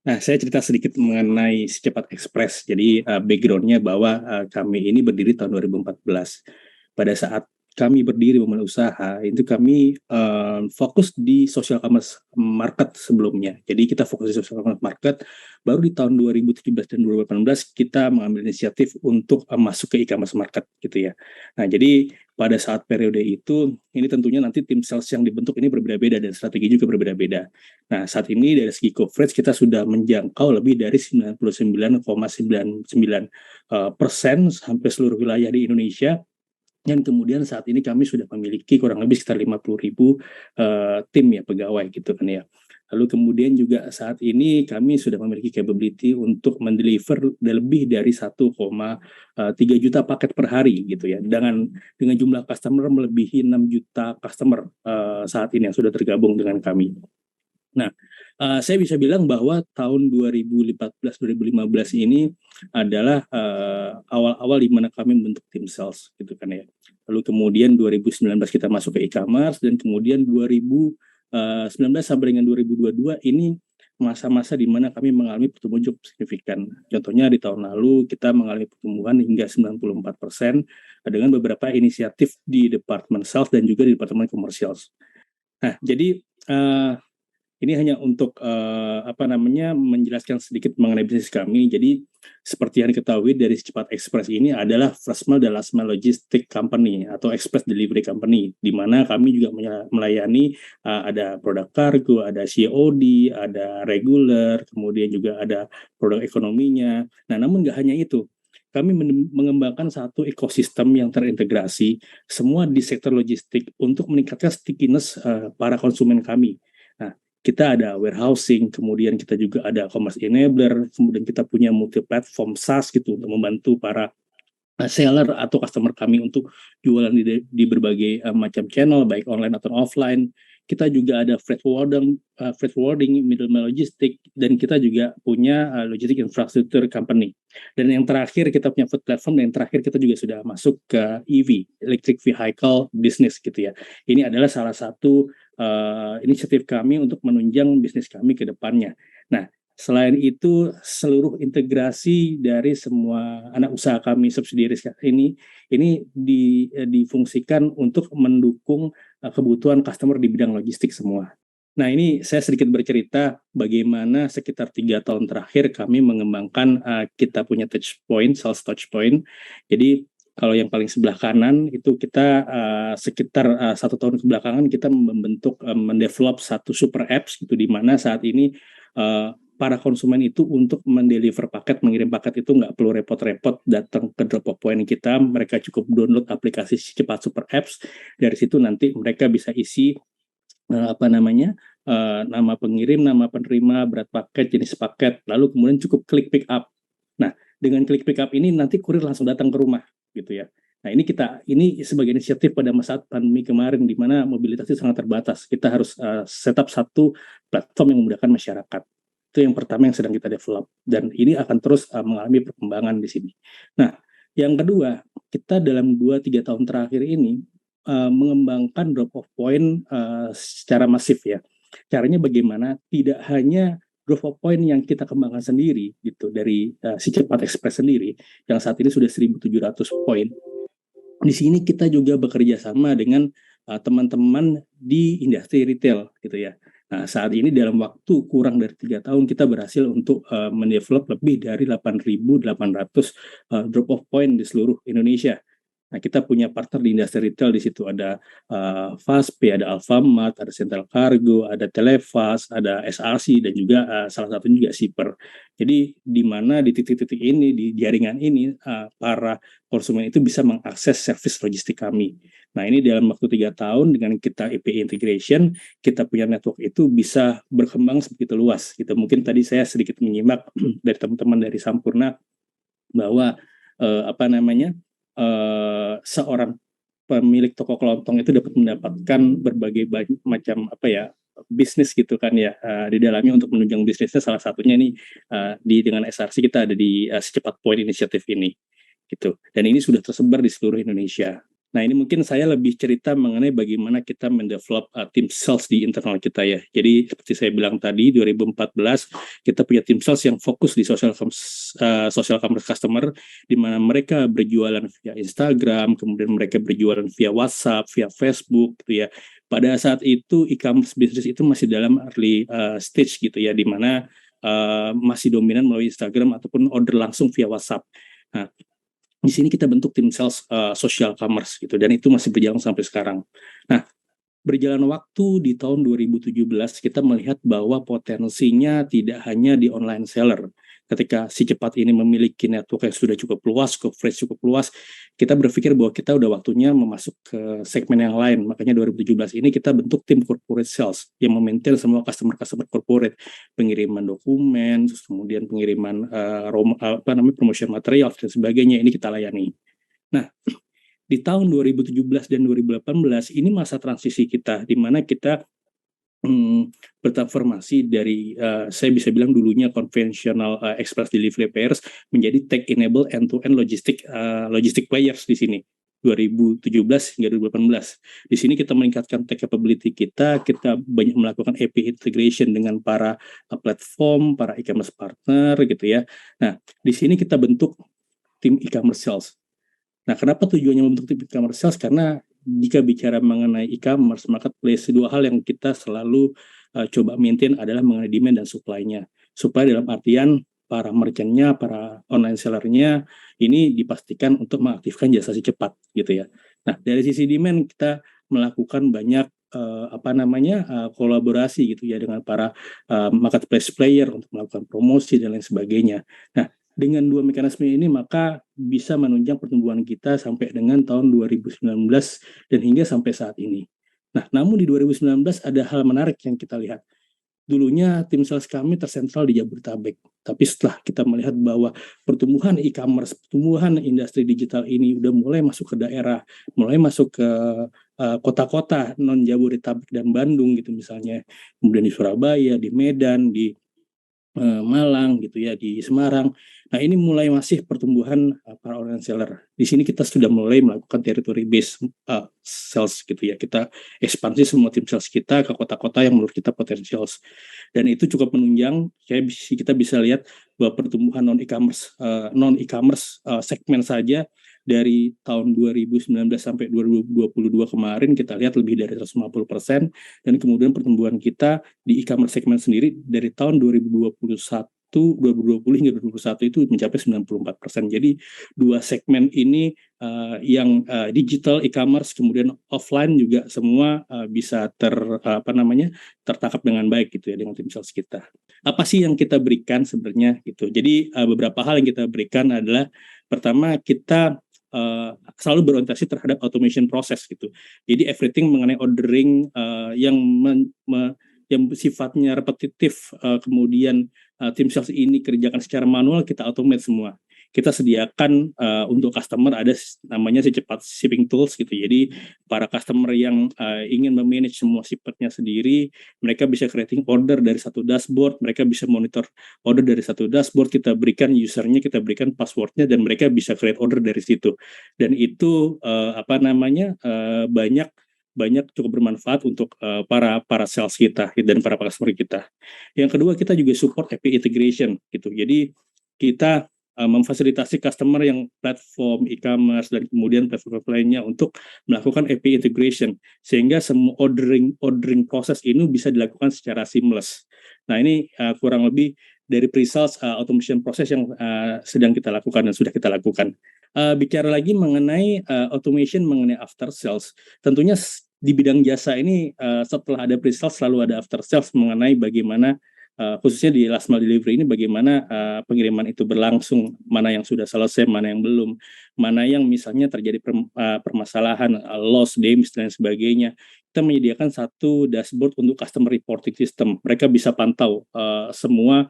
Nah, saya cerita sedikit mengenai si Cepat Express. Jadi background-nya bahwa kami ini berdiri tahun 2014. Pada saat kami berdiri memulai usaha, itu kami fokus di social commerce market sebelumnya. Jadi kita fokus di social commerce market. Baru di tahun 2017 dan 2018 kita mengambil inisiatif untuk masuk ke e-commerce market gitu ya. Nah, jadi pada saat periode itu, ini tentunya nanti tim sales yang dibentuk ini berbeda-beda dan strategi juga berbeda-beda. Nah, saat ini dari segi coverage kita sudah menjangkau lebih dari 99,99% sampai seluruh wilayah di Indonesia. Dan kemudian saat ini kami sudah memiliki kurang lebih sekitar 50.000 tim ya pegawai gitu kan ya. Lalu kemudian juga saat ini kami sudah memiliki capability untuk mendeliver lebih dari 1,3 juta paket per hari gitu ya. Dengan jumlah customer melebihi 6 juta customer saat ini yang sudah tergabung dengan kami. Nah, saya bisa bilang bahwa tahun 2014-2015 ini adalah awal-awal di mana kami membentuk tim sales gitu kan ya. Lalu kemudian 2019 kita masuk ke e-commerce dan kemudian 2019 sampai dengan 2022 ini masa-masa di mana kami mengalami pertumbuhan cukup signifikan. Contohnya di tahun lalu kita mengalami pertumbuhan hingga 94% dengan beberapa inisiatif di departemen sales dan juga di departemen commercial. Nah, jadi ini hanya untuk menjelaskan sedikit mengenai bisnis kami. Jadi seperti yang diketahui dari Cepat Express ini adalah first mile dan last mile logistic company atau express delivery company, di mana kami juga melayani ada produk kargo, ada COD, ada regular, kemudian juga ada produk ekonominya. Nah, namun nggak hanya itu. Kami mengembangkan satu ekosistem yang terintegrasi semua di sektor logistik untuk meningkatkan stickiness para konsumen kami. Nah, kita ada warehousing, kemudian kita juga ada commerce enabler, kemudian kita punya multi platform SaaS gitu untuk membantu para seller atau customer kami untuk jualan di berbagai macam channel baik online atau offline. Kita juga ada freight forwarding, middle mile logistik, dan kita juga punya logistik infrastruktur company. Dan yang terakhir kita punya food platform, dan yang terakhir kita juga sudah masuk ke EV, electric vehicle business gitu ya. Ini adalah salah satu inisiatif kami untuk menunjang bisnis kami ke depannya. Nah, selain itu, seluruh integrasi dari semua anak usaha kami subsidiary ini difungsikan untuk mendukung kebutuhan customer di bidang logistik semua. Nah, ini saya sedikit bercerita bagaimana sekitar 3 tahun terakhir kami mengembangkan kita punya touch point, sales touch point. Jadi kalau yang paling sebelah kanan itu kita sekitar 1 tahun kebelakangan kita membentuk mendevelop satu super apps gitu, di mana saat ini para konsumen itu untuk mendeliver paket, mengirim paket itu nggak perlu repot-repot datang ke drop off point kita. Mereka cukup download aplikasi Cepat Super Apps. Dari situ nanti mereka bisa isi nama pengirim, nama penerima, berat paket, jenis paket, lalu kemudian cukup klik pick up. Nah, dengan klik pick up ini nanti kurir langsung datang ke rumah gitu ya. Nah, ini sebagai inisiatif pada masa pandemi kemarin di mana mobilitas itu sangat terbatas. Kita harus setup satu platform yang memudahkan masyarakat. Itu yang pertama yang sedang kita develop, dan ini akan terus mengalami perkembangan di sini. Nah, yang kedua, kita dalam 2-3 tahun terakhir ini mengembangkan drop off point secara masif ya. Caranya bagaimana? Tidak hanya drop off point yang kita kembangkan sendiri gitu dari si Cepat Express sendiri yang saat ini sudah 1.700 poin. Di sini kita juga bekerja sama dengan teman-teman di industri retail gitu ya. Nah, saat ini dalam waktu kurang dari 3 tahun kita berhasil untuk mendevelop lebih dari 8.800 drop off point di seluruh Indonesia. Nah, kita punya partner di industri retail, di situ ada Fastpay, ada Alfamart, ada Central Cargo, ada Telefast, ada SRC, dan juga salah satunya juga Shipper. Jadi di mana di titik-titik ini, di jaringan ini, para konsumen itu bisa mengakses service logistik kami. Nah, ini dalam waktu 3 tahun dengan kita API integration, kita punya network itu bisa berkembang sebegitu luas. Gitu. Mungkin tadi saya sedikit menyimak dari teman-teman dari Sampurna bahwa seorang pemilik toko kelontong itu dapat mendapatkan berbagai macam bisnis gitu kan ya di dalamnya untuk menunjang bisnisnya. Salah satunya ini dengan SRC kita ada di Secepat Point inisiatif ini gitu, dan ini sudah tersebar di seluruh Indonesia. Nah, ini mungkin saya lebih cerita mengenai bagaimana kita mendevelop tim sales di internal kita ya. Jadi seperti saya bilang tadi, 2014 kita punya tim sales yang fokus di social commerce customer, di mana mereka berjualan via Instagram, kemudian mereka berjualan via WhatsApp, via Facebook gitu ya. Pada saat itu e-commerce business itu masih dalam early stage gitu ya, di mana masih dominan melalui Instagram ataupun order langsung via WhatsApp. Nah, di sini kita bentuk tim sales social commerce gitu, dan itu masih berjalan sampai sekarang. Nah, berjalan waktu di tahun 2017 kita melihat bahwa potensinya tidak hanya di online seller. Ketika si cepat ini memiliki network yang sudah cukup luas, coverage cukup luas, kita berpikir bahwa kita udah waktunya memasuk ke segmen yang lain. Makanya 2017 ini kita bentuk tim corporate sales yang memaintain semua customer-customer corporate, pengiriman dokumen, terus kemudian pengiriman promotion material dan sebagainya, ini kita layani. Nah, di tahun 2017 dan 2018 ini masa transisi kita, di mana kita bertransformasi dari saya bisa bilang dulunya konvensional express delivery players menjadi tech enable end-to-end logistic players di sini 2017 hingga 2018. Di sini kita meningkatkan tech capability kita banyak melakukan API integration dengan para platform, para e-commerce partner gitu ya. Nah, di sini kita bentuk tim e-commerce sales. Nah, kenapa tujuannya membentuk tim e-commerce sales? Karena jika bicara mengenai e-commerce, marketplace, dua hal yang kita selalu coba maintain adalah mengenai demand dan supply-nya. Supply dalam artian para merchant-nya, para online seller-nya, ini dipastikan untuk mengaktifkan jasa si cepat, gitu ya. Nah, dari sisi demand kita melakukan banyak kolaborasi gitu ya dengan para marketplace player untuk melakukan promosi dan lain sebagainya. Nah, dengan dua mekanisme ini maka bisa menunjang pertumbuhan kita sampai dengan tahun 2019 dan hingga sampai saat ini. Nah, namun di 2019 ada hal menarik yang kita lihat. Dulunya tim sales kami tersentral di Jabodetabek, tapi setelah kita melihat bahwa pertumbuhan e-commerce, pertumbuhan industri digital ini udah mulai masuk ke daerah, mulai masuk ke kota-kota non Jabodetabek dan Bandung gitu misalnya, kemudian di Surabaya, di Medan, di Malang gitu ya, di Semarang. Nah, ini mulai masih pertumbuhan para online seller. Di sini kita sudah mulai melakukan territory based sales gitu ya. Kita ekspansi semua tim sales kita ke kota-kota yang menurut kita potensial. Dan itu cukup menunjang. Kita bisa lihat bahwa pertumbuhan non e-commerce segmen saja dari tahun 2019 sampai 2022 kemarin kita lihat lebih dari 150%, dan kemudian pertumbuhan kita di e-commerce segmen sendiri dari tahun 2020 hingga 2021 itu mencapai 94%. Jadi dua segmen ini yang digital e-commerce kemudian offline juga semua bisa tertangkap dengan baik gitu ya dengan tim sales kita. Apa sih yang kita berikan sebenarnya gitu. Jadi beberapa hal yang kita berikan adalah pertama kita selalu berorientasi terhadap automation proses gitu. Jadi everything mengenai ordering yang sifatnya repetitif, kemudian tim sales ini kerjakan secara manual, kita automate semua. Kita sediakan untuk customer ada namanya si cepat shipping tools gitu. Jadi para customer yang ingin memanage semua shipmentnya sendiri, mereka bisa creating order dari satu dashboard, mereka bisa monitor order dari satu dashboard, kita berikan usernya, kita berikan passwordnya, dan mereka bisa create order dari situ. Dan itu banyak cukup bermanfaat untuk para sales kita dan para customer kita. Yang kedua, kita juga support API integration gitu. Jadi kita memfasilitasi customer yang platform e-commerce dan kemudian platform lainnya untuk melakukan API integration sehingga semua ordering proses ini bisa dilakukan secara seamless. Nah, ini kurang lebih dari pre-sales automation proses yang sedang kita lakukan dan sudah kita lakukan. Bicara lagi mengenai automation mengenai after sales, tentunya di bidang jasa ini setelah ada pre-sales selalu ada after sales mengenai bagaimana khususnya di last mile delivery ini bagaimana pengiriman itu berlangsung, mana yang sudah selesai, mana yang belum, mana yang misalnya terjadi permasalahan, loss, damage dan sebagainya. Kita menyediakan satu dashboard untuk customer reporting system. Mereka bisa pantau semua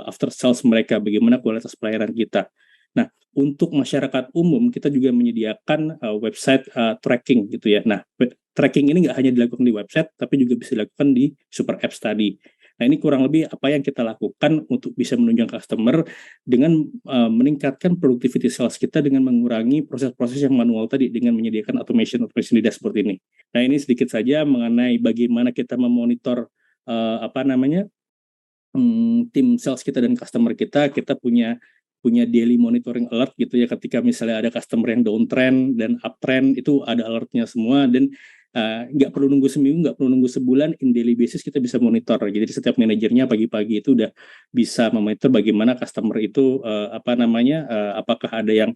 after sales mereka, bagaimana kualitas pelayanan kita. Nah, untuk masyarakat umum kita juga menyediakan website tracking gitu ya. Nah, tracking ini nggak hanya dilakukan di website, tapi juga bisa dilakukan di super apps tadi. Nah, ini kurang lebih apa yang kita lakukan untuk bisa menunjang customer dengan meningkatkan productivity sales kita dengan mengurangi proses-proses yang manual tadi dengan menyediakan automation di dashboard ini. Nah, ini sedikit saja mengenai bagaimana kita memonitor apa namanya tim sales kita dan customer kita. Kita punya daily monitoring alert gitu ya, ketika misalnya ada customer yang downtrend dan uptrend itu ada alertnya semua, dan nggak perlu nunggu seminggu, nggak perlu nunggu sebulan, in daily basis kita bisa monitor. Jadi setiap manajernya pagi-pagi itu udah bisa memonitor bagaimana customer itu apakah ada yang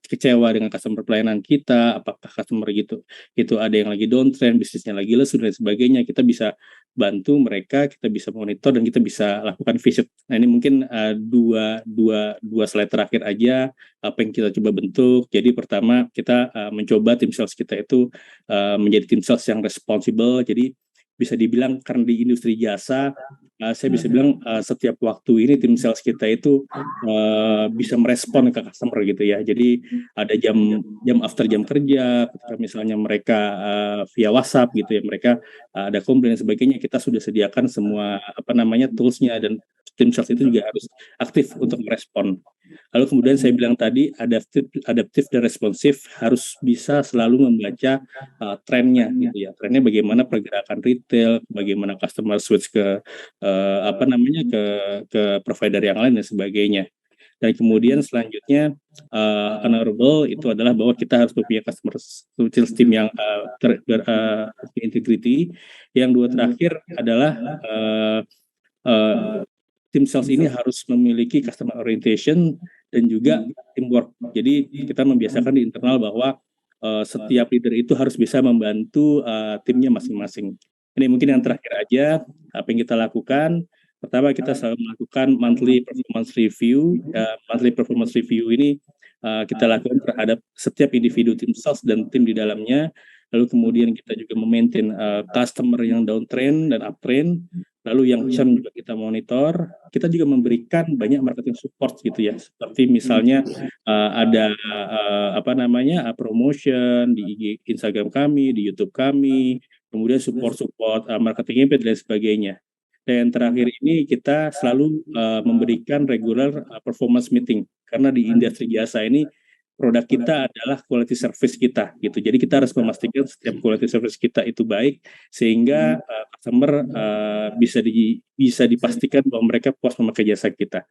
kecewa dengan customer pelayanan kita, apakah customer gitu itu ada yang lagi downtrend, bisnisnya lagi lesu dan sebagainya. Kita bisa bantu mereka, kita bisa monitor dan kita bisa lakukan visit. Nah, ini mungkin dua slide terakhir aja apa yang kita coba bentuk. Jadi pertama kita mencoba tim sales kita itu menjadi tim sales yang responsible. Jadi bisa dibilang karena di industri jasa, saya bisa bilang setiap waktu ini tim sales kita itu bisa merespon ke customer gitu ya. Jadi ada jam after jam kerja, ketika misalnya mereka via WhatsApp gitu ya, mereka ada komplain dan sebagainya, kita sudah sediakan semua toolsnya, dan tim sales itu juga harus aktif untuk merespon. Lalu kemudian saya bilang tadi adaptif dan responsif, harus bisa selalu membaca trennya gitu ya. Trennya bagaimana pergerakan retail, bagaimana customer switch ke ke provider yang lain dan sebagainya. Dan kemudian selanjutnya honorable itu adalah bahwa kita harus punya customer sales team yang integrity. Yang dua terakhir adalah tim sales ini harus memiliki customer orientation dan juga teamwork. Jadi kita membiasakan di internal bahwa setiap leader itu harus bisa membantu timnya masing-masing. Ini mungkin yang terakhir aja apa yang kita lakukan. Pertama, kita selalu melakukan monthly performance review. Monthly performance review ini kita lakukan terhadap setiap individu tim sales dan tim di dalamnya. Lalu kemudian kita juga memaintain customer yang downtrend dan uptrend. Lalu yang churn juga kita monitor. Kita juga memberikan banyak marketing support gitu ya. Seperti misalnya ada promotion di IG Instagram kami, di YouTube kami, kemudian support marketing impact dan sebagainya. Dan terakhir ini kita selalu memberikan regular performance meeting, karena di industri jasa ini produk kita adalah quality service kita gitu. Jadi kita harus memastikan setiap quality service kita itu baik, sehingga customer bisa dipastikan bahwa mereka puas memakai jasa kita.